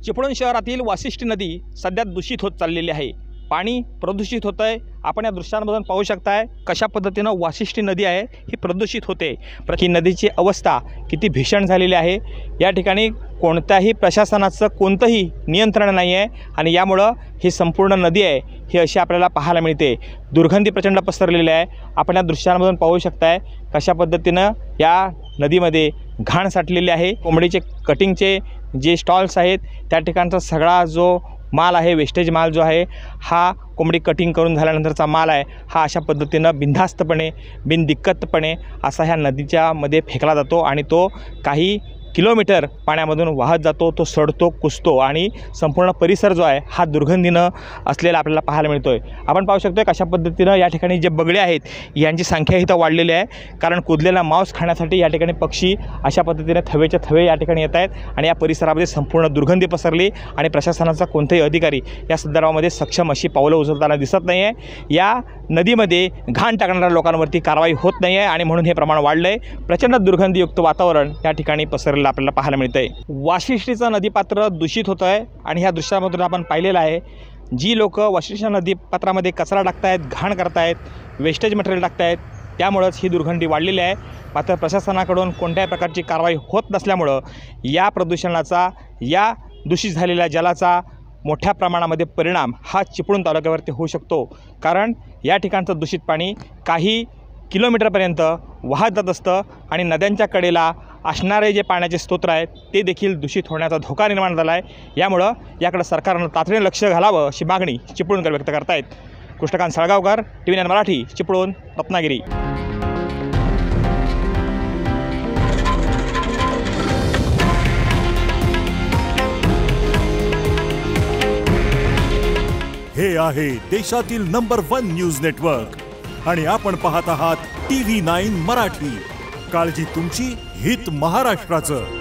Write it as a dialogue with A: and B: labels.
A: चिपळूण शहरातील वाशिष्ठी नदी सध्या दूषित होत चाललेली आहे। पाणी प्रदूषित होत आहे। आपण या दृश्यांमधून पाहू शकताय कशा पद्धतीने वाशिष्ठी नदी आहे ही प्रदूषित होते। ही नदीची अवस्था किती भीषण झालेली आहे। या ठिकाणी कोणत्याही प्रशासनाचं कोणतंही नियंत्रण नाही आहे आणि यामुळे ही संपूर्ण नदी आहे ही अशी आपल्याला पाहायला मिळते। दुर्गंधी प्रचंड पसरलेली आहे। आपण या दृश्यांमधून पाहू शकताय कशा पद्धतीने या नदीमध्ये घाण साठलेली आहे। कोंबडीचे कटिंगचे जे स्टॉल्स आहेत त्या ठिकाणचा सगळा जो माल आहे, वेस्टेज माल जो आहे हा कोंबडी कटिंग करून झाल्यानंतरचा माल आहे हा अशा पद्धतीनं बिनधास्तपणे बिनदिक्कतपणे असा ह्या नदीच्या मध्ये फेकला जातो आणि तो काही किलोमीटर पाण्यामधून वाहत जातो। तो सडतो, कुसतो आणि संपूर्ण परिसर जो आहे हा दुर्गंधीनं असलेला आपल्याला पाहायला मिळतोय। आपण पाहू शकतोय कशा पद्धतीनं या ठिकाणी जे बगळे आहेत यांची संख्या इथं वाढलेली आहे, कारण कुजलेला मांस खाण्यासाठी या ठिकाणी पक्षी अशा पद्धतीने थवेच्या थवे या ठिकाणी येत आहेत आणि या परिसरामध्ये संपूर्ण दुर्गंधी पसरली आणि प्रशासनाचा कोणताही अधिकारी या संदर्भामध्ये सक्षम अशी पावलं उचलताना दिसत नाही आहे। या नदीमध्ये घाण टाकणाऱ्या लोकांवरती कारवाई होत नाही आहे आणि म्हणून हे प्रमाण वाढलं आहे। प्रचंड दुर्गंधीयुक्त वातावरण या ठिकाणी पसरलेलं आपल्याला पाहायला मिळतंय। वाशिष्ठीचं नदीपात्र दूषित होत आहे आणि ह्या दृश्यामधून आपण पाहिलेलं आहे जी लोक वाशिष्ठी नदीपात्रामध्ये कचरा टाकतायत, घाण करतायत, वेस्टेज मटेरियल टाकतायत, त्यामुळेच ही दुर्गंधी वाढलेली आहे। मात्र प्रशासनाकडून कोणत्याही प्रकारची कारवाई होत नसल्यामुळं या प्रदूषणाचा, या दूषित झालेल्या जलाचा मोठ्या प्रमाणामध्ये परिणाम हा चिपळूण तालुक्यावरती होऊ शकतो। कारण या ठिकाणचं दूषित पाणी काही किलोमीटरपर्यंत वाहत जात असतं आणि नद्यांच्या कडेला असणारे जे पाण्याचे स्तोत्र आहेत ते देखील दूषित होण्याचा धोका निर्माण झाला आहे। यामुळं याकडे सरकारनं तातडीने लक्ष घालावं अशी मागणी चिपळूणकर व्यक्त करतायत। कृष्णकांत सळगावकर, TV9 मराठी, चिपळूण, रत्नागिरी।
B: हे आहे देशातील नंबर 1 न्यूज नेटवर्क आणि आपण पाहत आहात TV9 मराठी। काळजी तुमची, हित महाराष्ट्राचं।